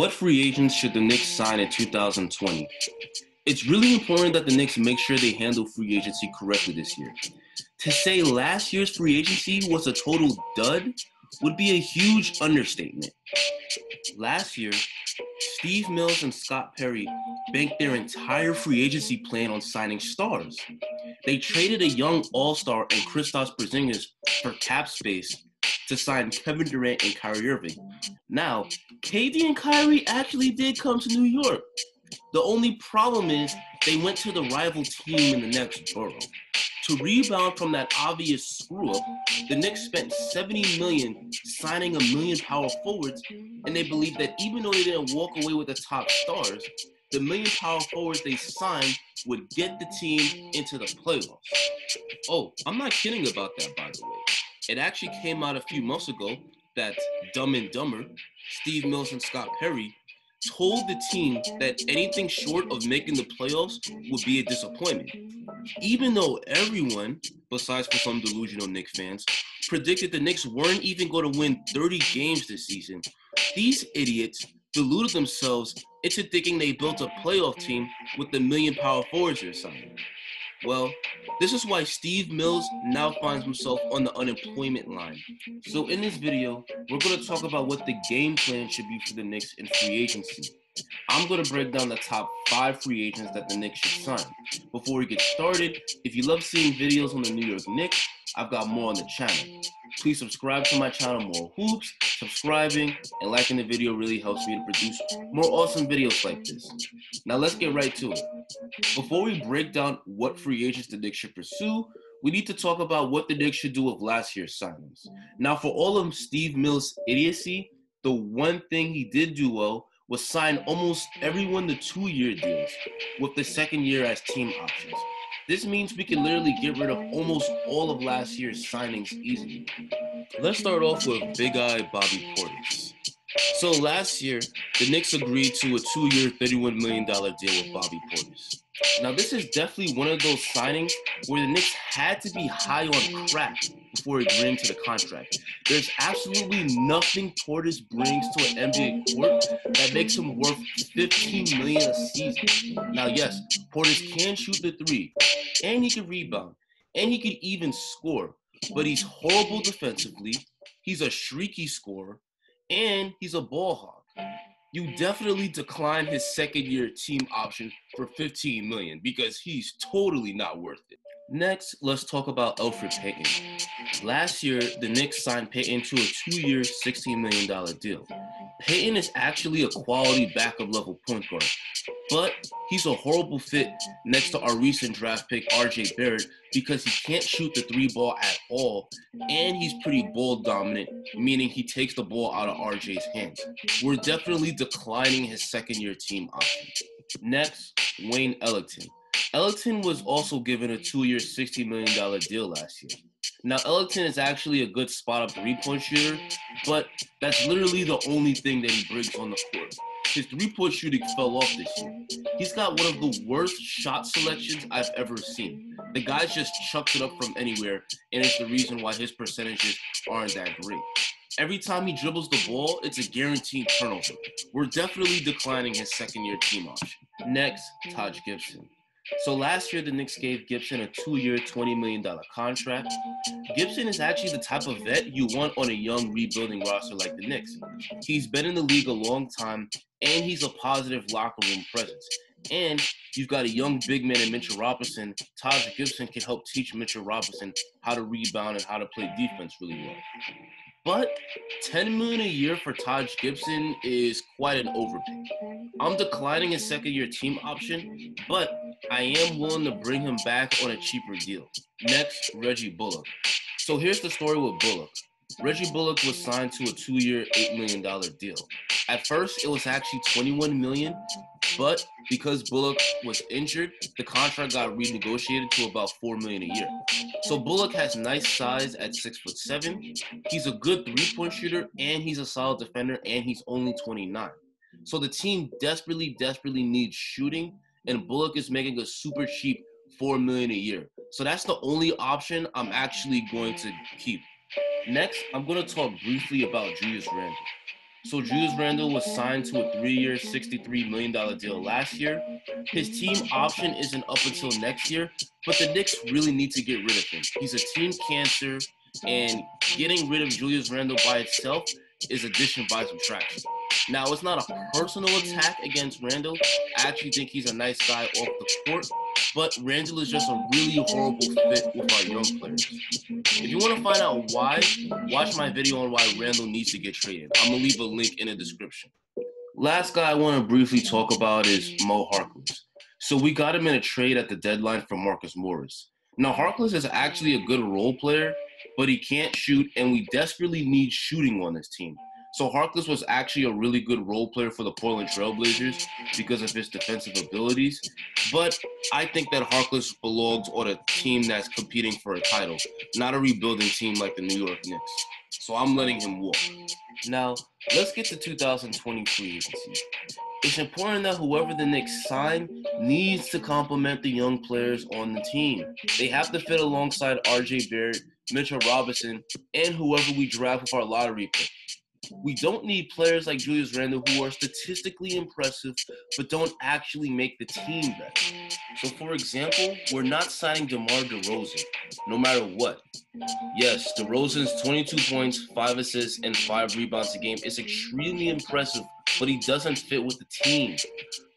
What free agents should the Knicks sign in 2020? It's really important that the Knicks make sure they handle free agency correctly this year. To say last year's free agency was a total dud would be a huge understatement. Last year, Steve Mills and Scott Perry banked their entire free agency plan on signing stars. They traded a young all-star and Kristaps Porzingis for cap space to sign Kevin Durant and Kyrie Irving. Now, KD and Kyrie actually did come to New York. The only problem is they went to the rival team in the next borough. To rebound from that obvious screw-up, the Knicks spent $70 million signing $1 million power forwards, and they believe that even though they didn't walk away with the top stars, the $1 million power forwards they signed would get the team into the playoffs. Oh, I'm not kidding about that, by the way. It actually came out a few months ago that Dumb and Dumber, Steve Mills and Scott Perry, told the team that anything short of making the playoffs would be a disappointment. Even though everyone, besides for some delusional Knicks fans, predicted the Knicks weren't even going to win 30 games this season, these idiots deluded themselves into thinking they built a playoff team with the $1 million power forwards they're signing. Well, this is why Steve Mills now finds himself on the unemployment line. So in this video, we're going to talk about what the game plan should be for the Knicks in free agency. I'm going to break down the top 5 free agents that the Knicks should sign. Before we get started, if you love seeing videos on the New York Knicks, I've got more on the channel. Please subscribe to my channel, More Hoops. Subscribing and liking the video really helps me to produce more awesome videos like this. Now let's get right to it. Before we break down what free agents the Knicks should pursue, we need to talk about what the Knicks should do with last year's signings. Now, for all of Steve Mills' idiocy, the one thing he did do well was sign almost everyone to 2-year deals, with the second year as team options. This means we can literally get rid of almost all of last year's signings easily. Let's start off with Big Eye Bobby Portis. So last year, the Knicks agreed to a 2-year, $31 million deal with Bobby Portis. Now, this is definitely one of those signings where the Knicks had to be high on crack before agreeing to the contract. There's absolutely nothing Portis brings to an NBA court that makes him worth $15 million a season. Now, yes, Portis can shoot the three, and he can rebound, and he can even score, but he's horrible defensively, he's a streaky scorer, and he's a ball hog. You definitely decline his second-year team option for $15 million because he's totally not worth it. Next, let's talk about Elfrid Payton. Last year, the Knicks signed Payton to a 2-year, $16 million deal. Payton is actually a quality backup-level point guard, but he's a horrible fit next to our recent draft pick, RJ Barrett, because he can't shoot the 3-ball at all, and he's pretty ball dominant, meaning he takes the ball out of RJ's hands. We're definitely declining his second-year team option. Next, Wayne Ellington. Ellington was also given a 2-year, $60 million deal last year. Now, Ellington is actually a good spot-up 3-point shooter, but that's literally the only thing that he brings on the court. His 3-point shooting fell off this year. He's got one of the worst shot selections I've ever seen. The guy just chucks it up from anywhere, and it's the reason why his percentages aren't that great. Every time he dribbles the ball, it's a guaranteed turnover. We're definitely declining his second-year team option. Next, Taj Gibson. So last year, the Knicks gave Gibson a 2-year, $20 million contract. Gibson is actually the type of vet you want on a young, rebuilding roster like the Knicks. He's been in the league a long time, and he's a positive locker room presence. And you've got a young big man in Mitchell Robinson. Taj Gibson can help teach Mitchell Robinson how to rebound and how to play defense really well. But $10 million a year for Taj Gibson is quite an overpay. I'm declining his second-year team option, but I am willing to bring him back on a cheaper deal. Next, Reggie Bullock. So here's the story with Bullock. Reggie Bullock was signed to a 2-year, $8 million deal. At first, it was actually $21 million, but because Bullock was injured, the contract got renegotiated to about $4 million a year. So Bullock has nice size at 6'7". He's a good 3-point shooter, and he's a solid defender, and he's only 29. So the team desperately needs shooting, and Bullock is making a super cheap $4 million a year. So that's the only option I'm actually going to keep. Next, I'm going to talk briefly about Julius Randle. So Julius Randle was signed to a 3-year, $63 million deal last year. His team option isn't up until next year, but the Knicks really need to get rid of him. He's a team cancer, and getting rid of Julius Randle by itself is addition by subtraction. Now, it's not a personal attack against Randle. I actually think he's a nice guy off the court, but Randle is just a really horrible fit with our young players. If you want to find out why, watch my video on why Randle needs to get traded. I'm going to leave a link in the description. Last guy I want to briefly talk about is Mo Harkless. So we got him in a trade at the deadline for Marcus Morris. Now, Harkless is actually a good role player, but he can't shoot, and we desperately need shooting on this team. So Harkless was actually a really good role player for the Portland Trailblazers because of his defensive abilities. But I think that Harkless belongs on a team that's competing for a title, not a rebuilding team like the New York Knicks. So I'm letting him walk. Now, let's get to 2020 free agency. It's important that whoever the Knicks sign needs to complement the young players on the team. They have to fit alongside RJ Barrett, Mitchell Robinson, and whoever we draft with our lottery pick. We don't need players like Julius Randle who are statistically impressive but don't actually make the team better. So, for example, we're not signing DeMar DeRozan, no matter what. Yes, DeRozan's 22 points, 5 assists, and 5 rebounds a game is extremely impressive, but he doesn't fit with the team.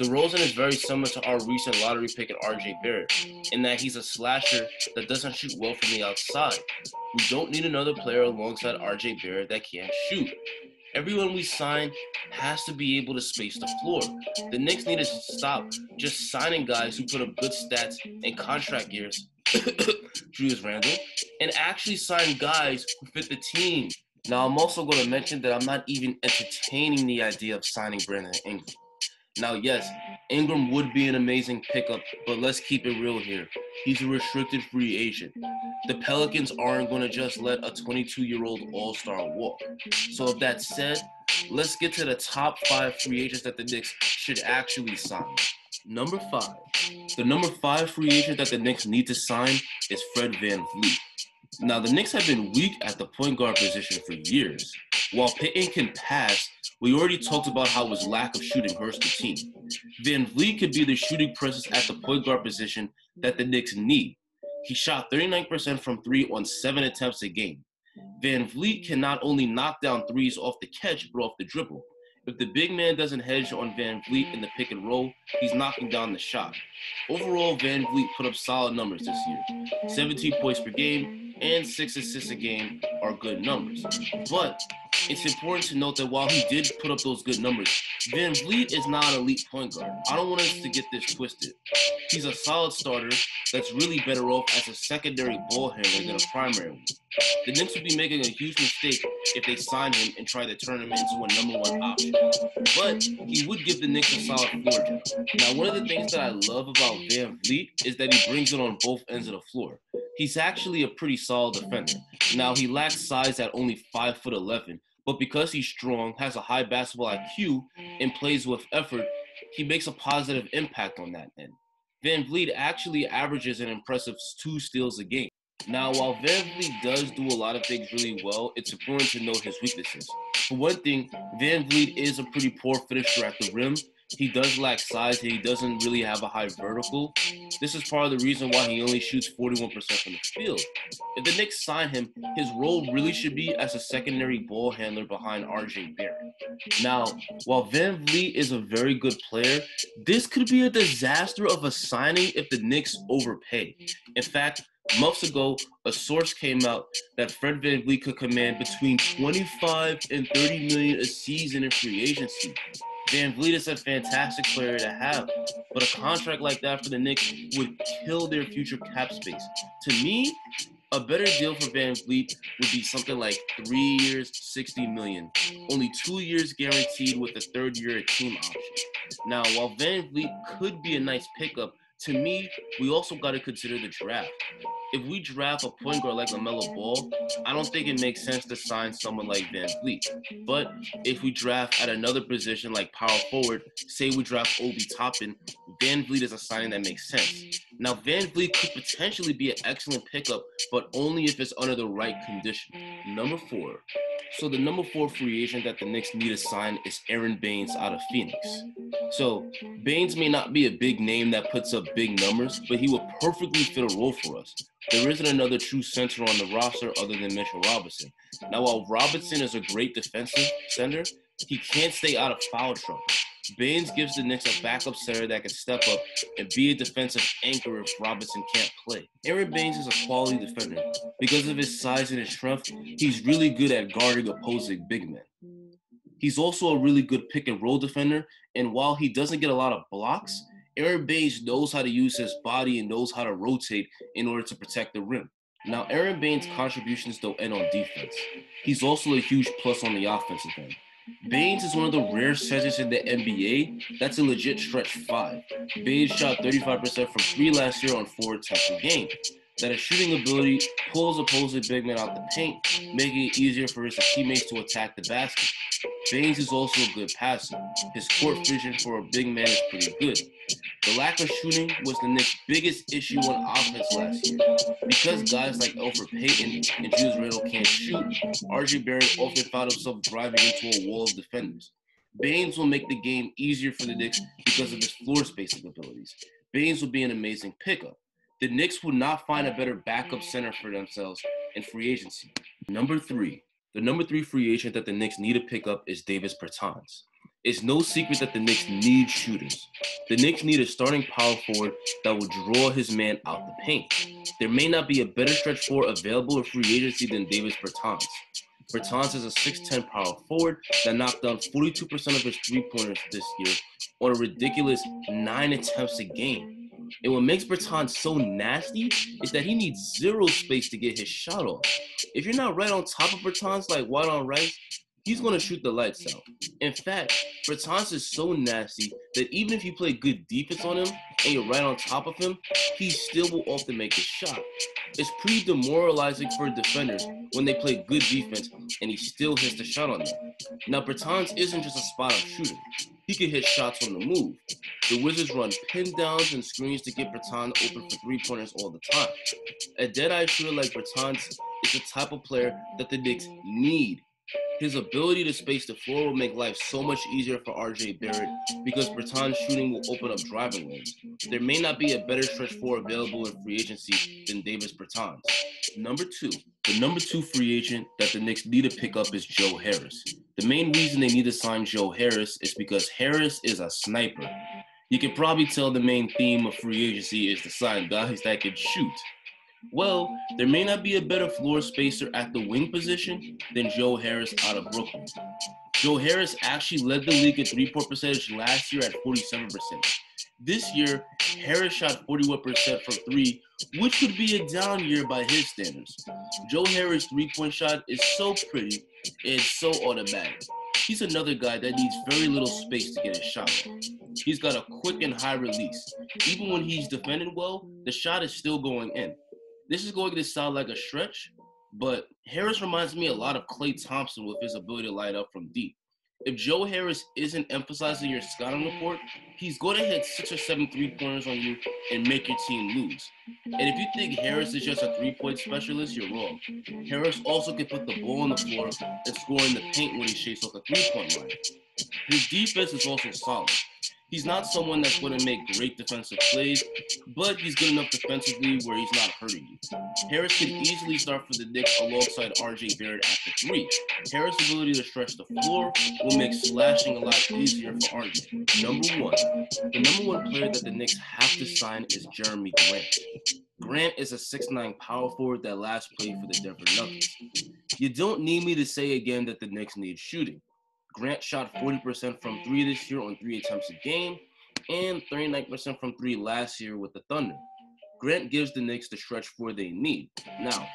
DeRozan is very similar to our recent lottery pick at RJ Barrett, in that he's a slasher that doesn't shoot well from the outside. We don't need another player alongside RJ Barrett that can't shoot. Everyone we sign has to be able to space the floor. The Knicks need to stop just signing guys who put up good stats and contract years, Julius Randle, and actually sign guys who fit the team. Now, I'm also going to mention that I'm not even entertaining the idea of signing Brandon Ingram. Now, yes, Ingram would be an amazing pickup, but let's keep it real here. He's a restricted free agent. The Pelicans aren't going to just let a 22-year-old all-star walk. So with that said, let's get to the top 5 free agents that the Knicks should actually sign. Number 5. The number 5 free agent that the Knicks need to sign is Fred VanVleet. Now, the Knicks have been weak at the point guard position for years. While Payton can pass, we already talked about how his lack of shooting hurts the team. VanVleet could be the shooting presence at the point guard position that the Knicks need. He shot 39% from 3 on 7 attempts a game. VanVleet can not only knock down threes off the catch, but off the dribble. If the big man doesn't hedge on VanVleet in the pick and roll, he's knocking down the shot. Overall, VanVleet put up solid numbers this year. 17 points per game and 6 assists a game are good numbers. But it's important to note that while he did put up those good numbers, VanVleet is not an elite point guard. I don't want us to get this twisted. He's a solid starter that's really better off as a secondary ball handler than a primary one. The Knicks would be making a huge mistake if they sign him and try to turn him into a number 1 option. But he would give the Knicks a solid floor general. Now, one of the things that I love about VanVleet is that he brings it on both ends of the floor. He's actually a pretty solid defender. Now, he lacks size at only 5'11", but because he's strong, has a high basketball IQ, and plays with effort, he makes a positive impact on that end. VanVleet actually averages an impressive 2 steals a game. Now, while VanVleet does do a lot of things really well, it's important to note his weaknesses. For one thing, VanVleet is a pretty poor finisher at the rim. He does lack size and he doesn't really have a high vertical. This is part of the reason why he only shoots 41% from the field. If the Knicks sign him, his role really should be as a secondary ball handler behind RJ Barrett. Now, while VanVleet is a very good player, this could be a disaster of a signing if the Knicks overpay. In fact, months ago, a source came out that Fred VanVleet could command between $25 and $30 million a season in free agency. VanVleet is a fantastic player to have, but a contract like that for the Knicks would kill their future cap space. To me, a better deal for VanVleet would be something like 3 years, $60 million. Only 2 years guaranteed with the 3rd year a team option. Now, while VanVleet could be a nice pickup, to me, we also got to consider the draft. If we draft a point guard like LaMelo Ball, I don't think it makes sense to sign someone like VanVleet. But if we draft at another position like power forward, say we draft Obi Toppin, VanVleet is a signing that makes sense. Now, VanVleet could potentially be an excellent pickup, but only if it's under the right condition. Number 4. So the number 4 free agent that the Knicks need to sign is Aaron Baines out of Phoenix. So Baines may not be a big name that puts up big numbers, but he will perfectly fit a role for us. There isn't another true center on the roster other than Mitchell Robinson. Now, while Robinson is a great defensive center, he can't stay out of foul trouble. Baines gives the Knicks a backup center that can step up and be a defensive anchor if Robinson can't play. Aaron Baines is a quality defender. Because of his size and his strength, he's really good at guarding opposing big men. He's also a really good pick and roll defender, and while he doesn't get a lot of blocks, Aaron Baines knows how to use his body and knows how to rotate in order to protect the rim. Now, Aaron Baines' contributions don't end on defense. He's also a huge plus on the offensive end. Baines is one of the rare centers in the NBA that's a legit stretch 5. Baines shot 35% from 3 last year on 4 attempts a game. That his shooting ability pulls opposing big men out the paint, making it easier for his teammates to attack the basket. Baines is also a good passer. His court vision for a big man is pretty good. The lack of shooting was the Knicks' biggest issue on offense last year. Because guys like Elfrid Payton and Julius Randle can't shoot, RJ Barrett often found himself driving into a wall of defenders. Baines will make the game easier for the Knicks because of his floor spacing abilities. Baines will be an amazing pickup. The Knicks will not find a better backup center for themselves in free agency. Number 3. The number 3 free agent that the Knicks need to pick up is Davis Bertans. It's no secret that the Knicks need shooters. The Knicks need a starting power forward that will draw his man out the paint. There may not be a better stretch 4 available in free agency than Davis Bertans. Bertans is a 6'10 power forward that knocked down 42% of his three-pointers this year on a ridiculous 9 attempts a game. And what makes Bertans so nasty is that he needs zero space to get his shot off. If you're not right on top of Bertans like white on rice, he's going to shoot the lights out. In fact, Bertans is so nasty that even if you play good defense on him and you're right on top of him, he still will often make a shot. It's pretty demoralizing for defenders when they play good defense and he still hits the shot on them. Now, Bertans isn't just a spot-up shooter. He can hit shots on the move. The Wizards run pin downs and screens to get Bertans open for three-pointers all the time. A dead-eye shooter like Bertans is the type of player that the Knicks need. His ability to space the floor will make life so much easier for RJ Barrett because Bertans' shooting will open up driving lanes. There may not be a better stretch 4 available in free agency than Davis Bertans. Number 2. The number 2 free agent that the Knicks need to pick up is Joe Harris. The main reason they need to sign Joe Harris is because Harris is a sniper. You can probably tell the main theme of free agency is to sign guys that can shoot. Well, there may not be a better floor spacer at the wing position than Joe Harris out of Brooklyn. Joe Harris actually led the league in three-point percentage last year at 47%. This year, Harris shot 41% from 3, which would be a down year by his standards. Joe Harris' three-point shot is so pretty and so automatic. He's another guy that needs very little space to get his shot off. He's got a quick and high release. Even when he's defended well, the shot is still going in. This is going to sound like a stretch, but Harris reminds me a lot of Klay Thompson with his ability to light up from deep. If Joe Harris isn't emphasizing your scouting report, he's going to hit 6 or 7 three-pointers on you and make your team lose. And if you think Harris is just a three-point specialist, you're wrong. Harris also can put the ball on the floor and score in the paint when he shakes off the three-point line. His defense is also solid. He's not someone that's going to make great defensive plays, but he's good enough defensively where he's not hurting you. Harris could easily start for the Knicks alongside RJ Barrett at the 3. Harris' ability to stretch the floor will make slashing a lot easier for RJ. Number 1. The number 1 player that the Knicks have to sign is Jeremy Grant. Grant is a 6'9 power forward that last played for the Denver Nuggets. You don't need me to say again that the Knicks need shooting. Grant shot 40% from 3 this year on 3 attempts a game and 39% from 3 last year with the Thunder. Grant gives the Knicks the stretch 4 they need. Now,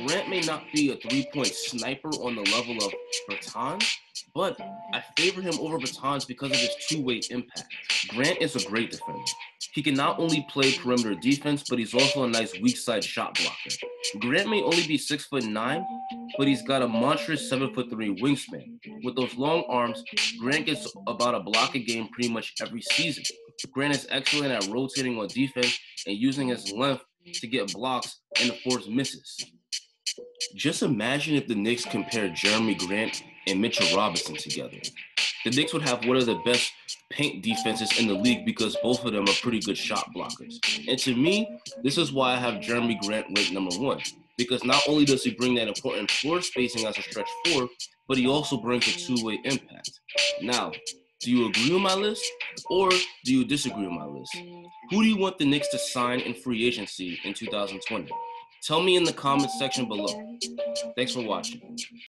Grant may not be a three-point sniper on the level of Bertans, but I favor him over Bertans because of his two-way impact. Grant is a great defender. He can not only play perimeter defense, but he's also a nice weak side shot blocker. Grant may only be 6'9", but he's got a monstrous 7'3" wingspan. With those long arms, Grant gets about a block a game pretty much every season. Grant is excellent at rotating on defense and using his length to get blocks and force misses. Just imagine if the Knicks compared Jeremy Grant and Mitchell Robinson together. The Knicks would have one of the best paint defenses in the league because both of them are pretty good shot blockers. And to me, this is why I have Jeremy Grant ranked number one. Because not only does he bring that important floor spacing as a stretch four, but he also brings a two-way impact. Now, do you agree with my list or do you disagree with my list? Who do you want the Knicks to sign in free agency in 2020? Tell me in the comments section below. Thanks for watching.